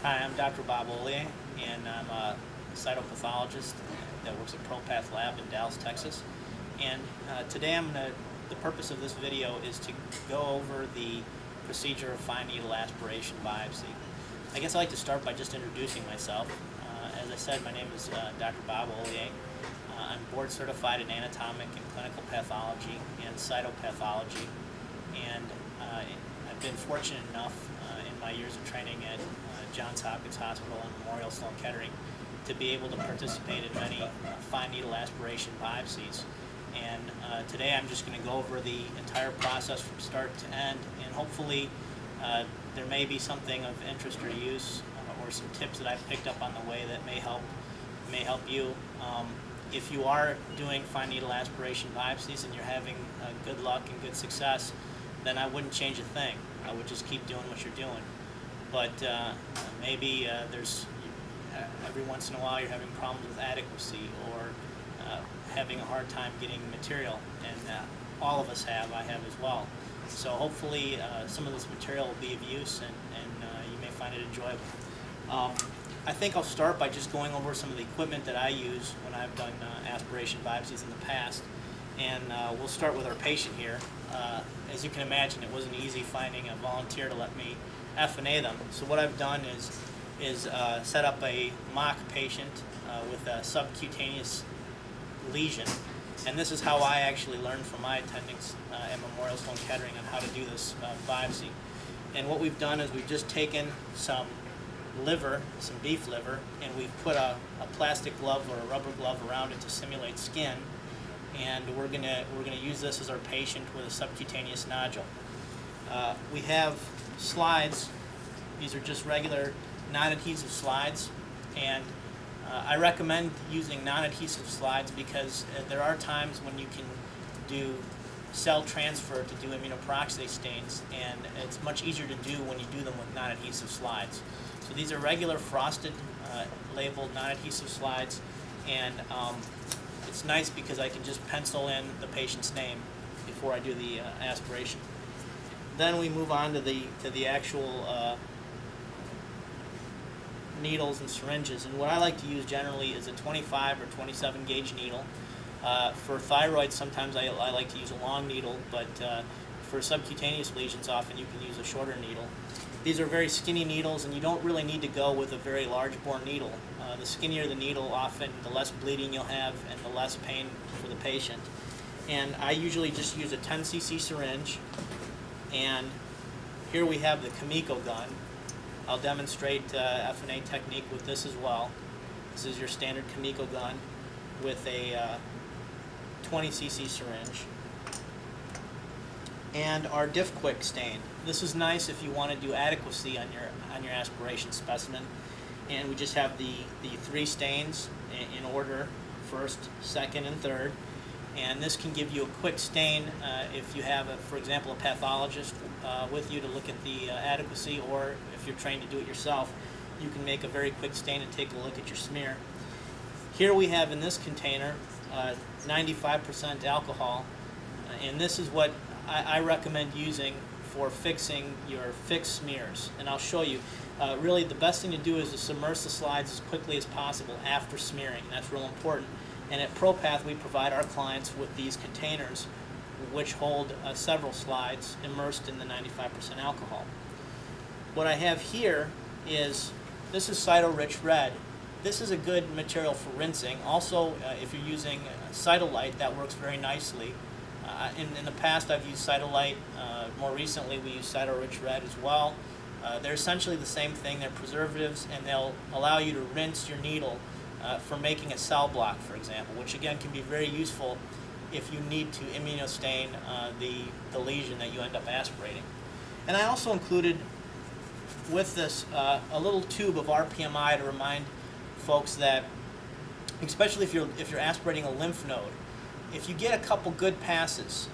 Hi, I'm Dr. Bob Oliai, and I'm a cytopathologist that works at ProPath lab in Dallas, Texas. And today the purpose of this video is to go over the procedure of fine needle aspiration biopsy. I guess I'd like to start by just introducing myself. As I said, my name is Dr. Bob Oliai. I'm board certified in Anatomic and Clinical Pathology and Cytopathology. And I've been fortunate enough in my years of training at Johns Hopkins Hospital and Memorial Sloan Kettering to be able to participate in many fine needle aspiration biopsies. And today I'm just going to go over the entire process from start to end, and hopefully there may be something of interest or use or some tips that I've picked up on the way that may help you. If you are doing fine needle aspiration biopsies and you're having good luck and good success, then I wouldn't change a thing. I would just keep doing what you're doing. But maybe there's every once in a while you're having problems with adequacy or having a hard time getting material, and all of us have. I have as well. So hopefully some of this material will be of use, and you may find it enjoyable. I think I'll start by just going over some of the equipment that I use when I've done aspiration biopsies in the past. And we'll start with our patient here. As you can imagine, it wasn't easy finding a volunteer to let me FNA them. So what I've done is set up a mock patient with a subcutaneous lesion. And this is how I actually learned from my attendings at Memorial Sloan Kettering on how to do this biopsy. And what we've done is we've just taken some liver, some beef liver, and we've put a plastic glove or a rubber glove around it to simulate skin. And we're gonna use this as our patient with a subcutaneous nodule. We have slides. These are just regular non-adhesive slides, and I recommend using non-adhesive slides because there are times when you can do cell transfer to do immunoperoxidase stains, and it's much easier to do when you do them with non-adhesive slides. So these are regular frosted labeled non-adhesive slides, and it's nice because I can just pencil in the patient's name before I do the aspiration. Then we move on to the actual needles and syringes, and what I like to use generally is a 25 or 27 gauge needle. For thyroid, sometimes I like to use a long needle, but for subcutaneous lesions, often you can use a shorter needle. These are very skinny needles, and you don't really need to go with a very large bore needle. The skinnier the needle, often the less bleeding you'll have and the less pain for the patient. And I usually just use a 10 cc syringe, and here we have the Kimiko Gun. I'll demonstrate FNA technique with this as well. This is your standard Kimiko Gun with a 20 cc syringe. And our Diff Quick stain. This is nice if you want to do adequacy on your aspiration specimen. And we just have the 3 stains in order, first, second, and third. And this can give you a quick stain if you have, for example, a pathologist with you to look at the adequacy, or if you're trained to do it yourself, you can make a very quick stain and take a look at your smear. Here we have in this container 95% alcohol, and this is what I recommend using for fixing your fixed smears. And I'll show you. Really, the best thing to do is to submerge the slides as quickly as possible after smearing. That's real important. And at ProPath, we provide our clients with these containers, which hold several slides immersed in the 95% alcohol. What I have here is, this is Cyto-Rich Red. This is a good material for rinsing. Also, if you're using Cytolite, that works very nicely. In the past, I've used Cytolite. More recently, we use Cyto-Rich Red as well. They're essentially the same thing. They're preservatives, and they'll allow you to rinse your needle for making a cell block, for example, which again can be very useful if you need to immunostain the lesion that you end up aspirating. And I also included with this a little tube of RPMI to remind folks that, especially if you're aspirating a lymph node, if you get a couple good passes,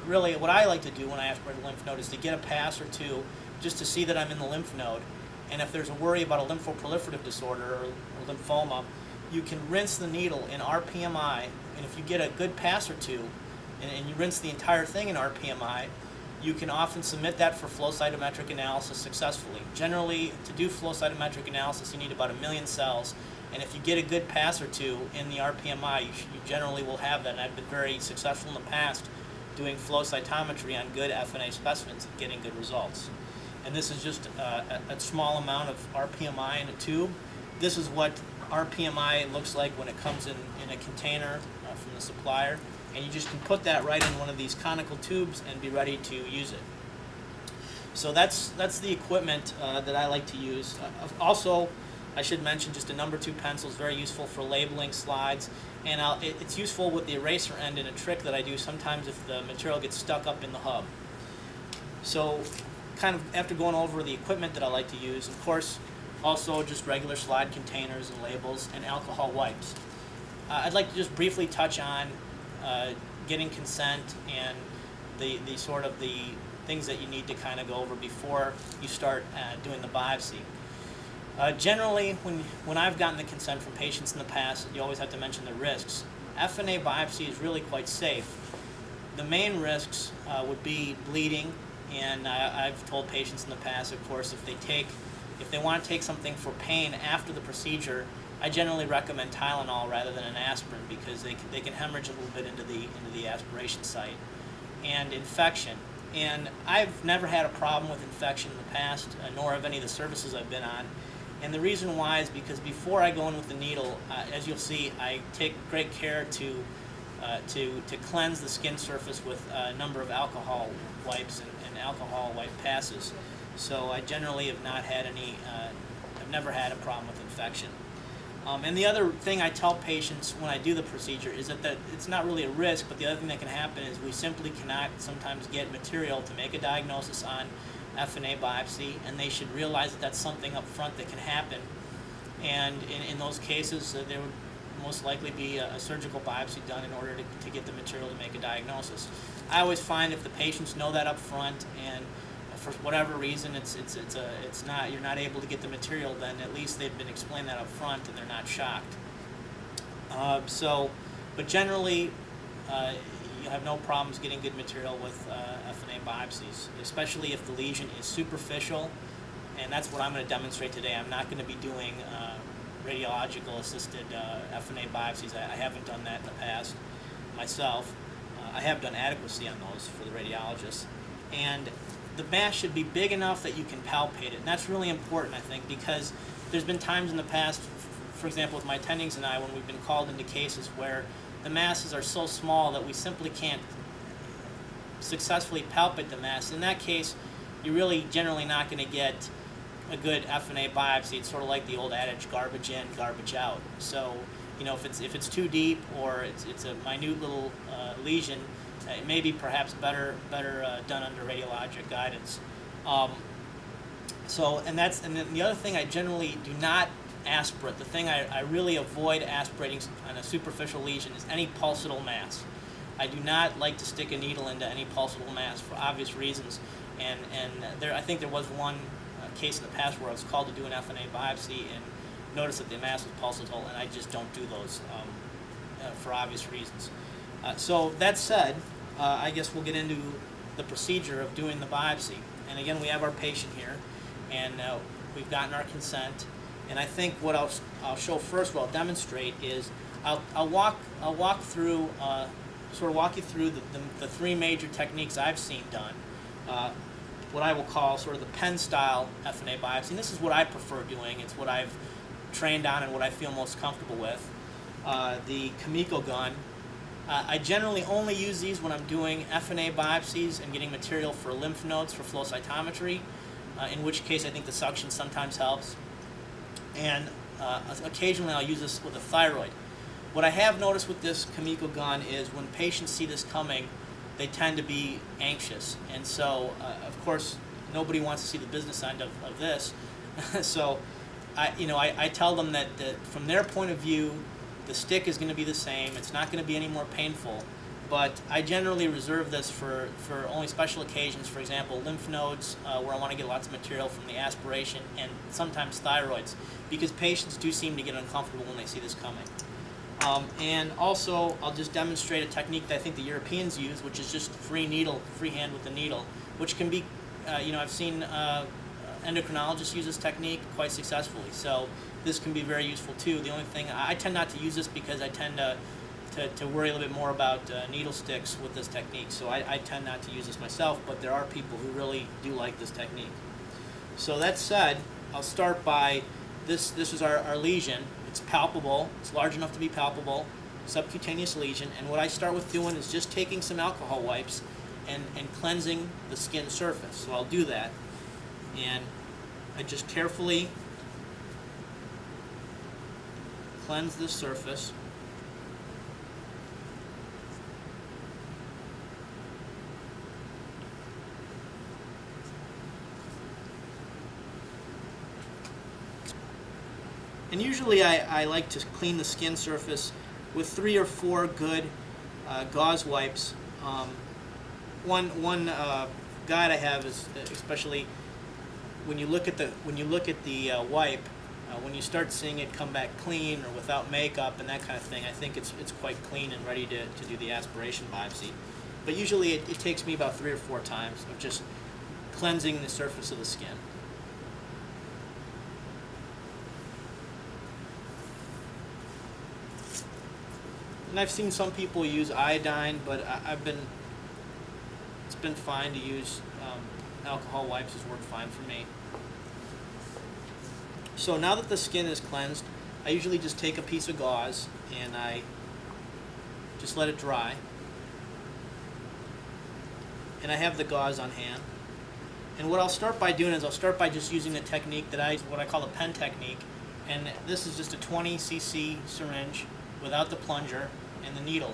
really what I like to do when I aspirate a lymph node is to get a pass or two just to see that I'm in the lymph node. And if there's a worry about a lymphoproliferative disorder or lymphoma, you can rinse the needle in RPMI, and if you get a good pass or two, and you rinse the entire thing in RPMI, you can often submit that for flow cytometric analysis successfully. Generally, to do flow cytometric analysis, you need about 1 million cells, and if you get a good pass or two in the RPMI, you generally will have that, and I've been very successful in the past doing flow cytometry on good FNA specimens and getting good results. And this is just a small amount of RPMI in a tube. This is what RPMI looks like when it comes in a container from the supplier, and you just can put that right in one of these conical tubes and be ready to use it. So that's the equipment that I like to use. Also, I should mention just a number 2 pencil is very useful for labeling slides, and it's useful with the eraser end in a trick that I do sometimes if the material gets stuck up in the hub. So kind of after going over the equipment that I like to use, of course, also just regular slide containers and labels and alcohol wipes. I'd like to just briefly touch on getting consent and the sort of the things that you need to kind of go over before you start doing the biopsy. Generally, when I've gotten the consent from patients in the past, you always have to mention the risks. FNA biopsy is really quite safe. The main risks would be bleeding, and I've told patients in the past, of course, if they want to take something for pain after the procedure, I generally recommend Tylenol rather than an aspirin because they can hemorrhage a little bit into the aspiration site. And infection. And I've never had a problem with infection in the past, nor have any of the services I've been on. And the reason why is because before I go in with the needle, as you'll see, I take great care to cleanse the skin surface with a number of alcohol wipes and alcohol wipe passes. So I generally have not had I've never had a problem with infection. And the other thing I tell patients when I do the procedure is that it's not really a risk, but the other thing that can happen is we simply cannot sometimes get material to make a diagnosis on FNA biopsy, and they should realize that that's something up front that can happen. And in those cases, there would most likely be a surgical biopsy done in order to get the material to make a diagnosis. I always find if the patients know that up front and for whatever reason you're not able to get the material, then at least they've been explained that up front and they're not shocked. But generally, you have no problems getting good material with FNA biopsies, especially if the lesion is superficial, and that's what I'm going to demonstrate today. I'm not going to be doing radiological assisted FNA biopsies. I haven't done that in the past myself. I have done adequacy on those for the radiologists, and the mass should be big enough that you can palpate it, and that's really important, I think, because there's been times in the past, for example, with my attendings and I, when we've been called into cases where the masses are so small that we simply can't successfully palpate the mass. In that case, you're really generally not going to get a good FNA biopsy. It's sort of like the old adage, garbage in, garbage out. So, if it's too deep or it's a minute little lesion, it may be perhaps better done under radiologic guidance. And then the other thing, I generally do not aspirate. The thing I really avoid aspirating on a superficial lesion is any pulsatile mass. I do not like to stick a needle into any pulsatile mass for obvious reasons. And I think there was one case in the past where I was called to do an FNA biopsy and noticed that the mass was pulsatile, and I just don't do those for obvious reasons. So that said, I guess we'll get into the procedure of doing the biopsy. And again, we have our patient here, and we've gotten our consent. And I think what I'll show first, what I'll demonstrate is I'll walk you through the 3 major techniques I've seen done. What I will call sort of the pen style FNA biopsy. And this is what I prefer doing. It's what I've trained on and what I feel most comfortable with. The Kimiko Gun. I generally only use these when I'm doing FNA biopsies and getting material for lymph nodes for flow cytometry, in which case I think the suction sometimes helps. And occasionally I'll use this with a thyroid. What I have noticed with this Kimiko Gun is when patients see this coming, they tend to be anxious. And so, of course, nobody wants to see the business end of this. So, I tell them that from their point of view, the stick is going to be the same. It's not going to be any more painful. But I generally reserve this for only special occasions, for example, lymph nodes, where I want to get lots of material from the aspiration, and sometimes thyroids, because patients do seem to get uncomfortable when they see this coming. And also, I'll just demonstrate a technique that I think the Europeans use, which is just free hand with the needle. which can be, I've seen endocrinologists use this technique quite successfully. So this can be very useful too. The only thing, I tend not to use this because I tend to worry a little bit more about needle sticks with this technique. So I tend not to use this myself, but there are people who really do like this technique. So that said, I'll start by this is our lesion. It's palpable, it's large enough to be palpable, subcutaneous lesion, and what I start with doing is just taking some alcohol wipes and cleansing the skin surface. So I'll do that, and I just carefully cleanse this surface. And usually I like to clean the skin surface with 3 or 4 good gauze wipes. One guide I have is, especially when you look at the wipe, when you start seeing it come back clean or without makeup and that kind of thing, I think it's quite clean and ready to do the aspiration biopsy. But usually it takes me about 3 or 4 times of just cleansing the surface of the skin. And I've seen some people use iodine, but it's been fine to use alcohol wipes. Has worked fine for me. So now that the skin is cleansed, I usually just take a piece of gauze and I just let it dry. And I have the gauze on hand. And what I'll start by doing is I'll start by just using the technique what I call the pen technique. And this is just a 20 cc syringe without the plunger and the needle.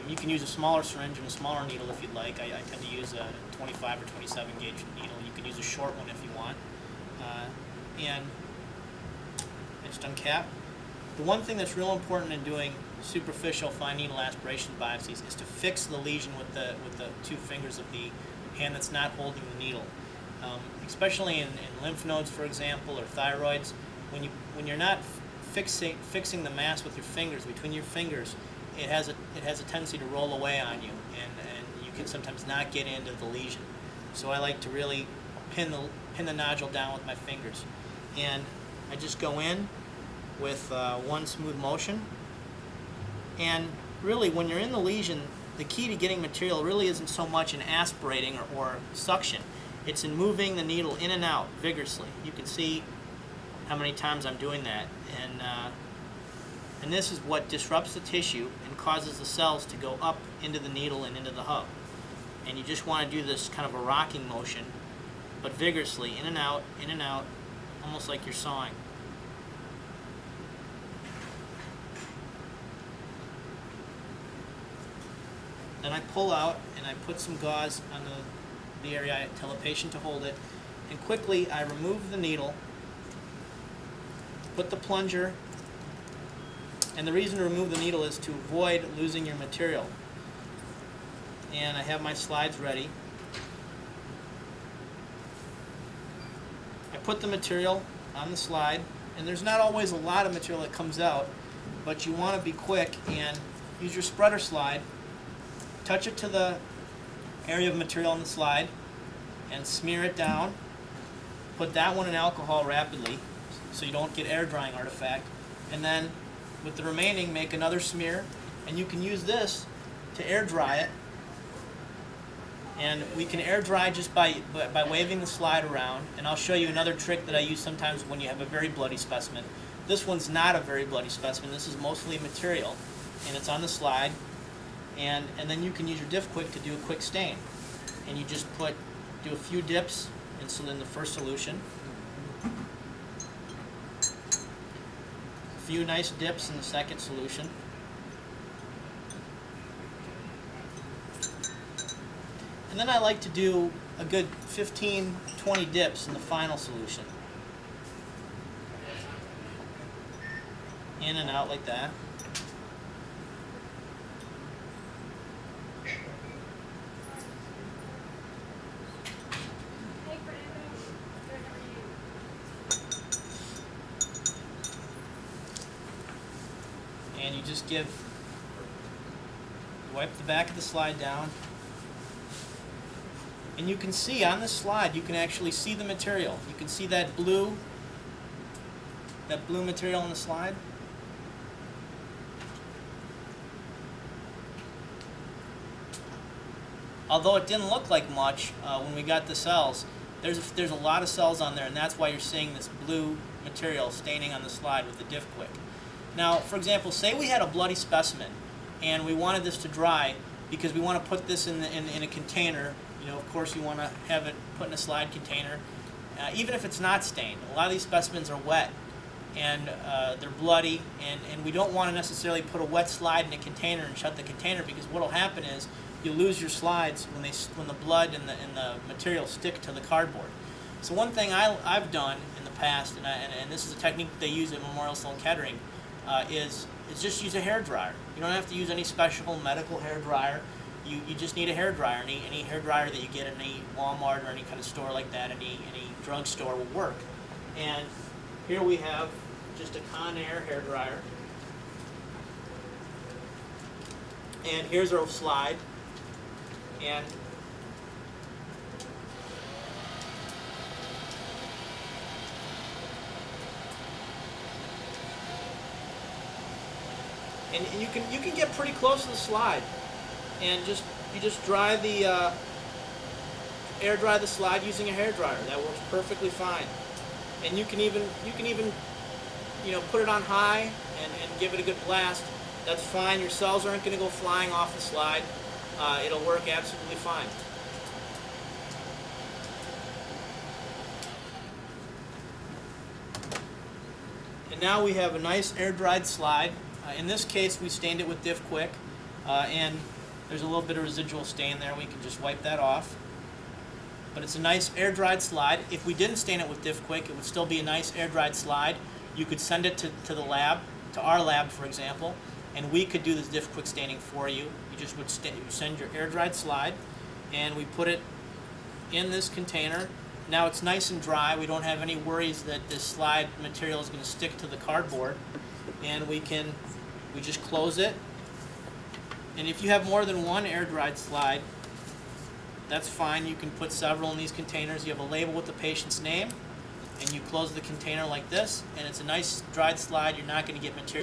You can use a smaller syringe and a smaller needle if you'd like. I tend to use a 25 or 27 gauge needle. You can use a short one if you want. And I just uncap. The one thing that's real important in doing superficial fine needle aspiration biopsies is to fix the lesion with the 2 fingers of the hand that's not holding the needle. Especially in lymph nodes, for example, or thyroids, when you're not fixing the mass with your fingers, between your fingers, it has a tendency to roll away on you, and you can sometimes not get into the lesion. So I like to really pin the nodule down with my fingers, and I just go in with one smooth motion. And really, when you're in the lesion, the key to getting material really isn't so much in aspirating or suction. It's in moving the needle in and out vigorously. You can see how many times I'm doing that, and this is what disrupts the tissue and causes the cells to go up into the needle and into the hub. And you just want to do this kind of a rocking motion, but vigorously, in and out, almost like you're sawing. Then I pull out and I put some gauze on the area. I tell the patient to hold it, and quickly I remove the needle, put the plunger, and the reason to remove the needle is to avoid losing your material. And I have my slides ready. I put the material on the slide, and there's not always a lot of material that comes out, but you want to be quick and use your spreader slide, touch it to the area of material on the slide, and smear it down. Put that one in alcohol rapidly so you don't get air drying artifact, and then with the remaining make another smear, and you can use this to air dry it. And we can air dry just by waving the slide around, and I'll show you another trick that I use sometimes when you have a very bloody specimen. This one's not a very bloody specimen. This is mostly material, and it's on the slide, and then you can use your diff quick to do a quick stain, and you just do a few dips in the first solution, a few nice dips in the second solution, and then I like to do a good 15-20 dips in the final solution. In and out like that. And you just wipe the back of the slide down. And you can see on the slide, you can actually see the material. You can see that blue material on the slide. Although it didn't look like much when we got the cells, there's a lot of cells on there, and that's why you're seeing this blue material staining on the slide with the diff quick. Now, for example, say we had a bloody specimen, and we wanted this to dry because we want to put this in a container. You know, of course, you want to have it put in a slide container, even if it's not stained. A lot of these specimens are wet, and they're bloody, and we don't want to necessarily put a wet slide in a container and shut the container, because what will happen is you lose your slides when the blood and the material stick to the cardboard. So one thing I've done in the past, and this is a technique that they use at Memorial Sloan Kettering, is just use a hair dryer. You don't have to use any special medical hair dryer. You just need a hair dryer. Any hair dryer that you get in any Walmart or any kind of store like that, any drugstore will work. And here we have just a Conair hair dryer. And here's our slide. And you can get pretty close to the slide, and you just dry the air dry the slide using a hair dryer. That works perfectly fine. And you can even put it on high and give it a good blast. That's fine. Your cells aren't going to go flying off the slide. It'll work absolutely fine. And now we have a nice air-dried slide. In this case, we stained it with Diff Quick, and there's a little bit of residual stain there. We can just wipe that off. But it's a nice air-dried slide. If we didn't stain it with Diff Quick, it would still be a nice air-dried slide. You could send it to the lab, to our lab, for example, and we could do this Diff Quick staining for you. You just would send your air-dried slide, and we put it in this container. Now it's nice and dry. We don't have any worries that this slide material is going to stick to the cardboard. And we just close it. And if you have more than one air-dried slide, that's fine. You can put several in these containers. You have a label with the patient's name, and you close the container like this, and it's a nice dried slide. You're not going to get material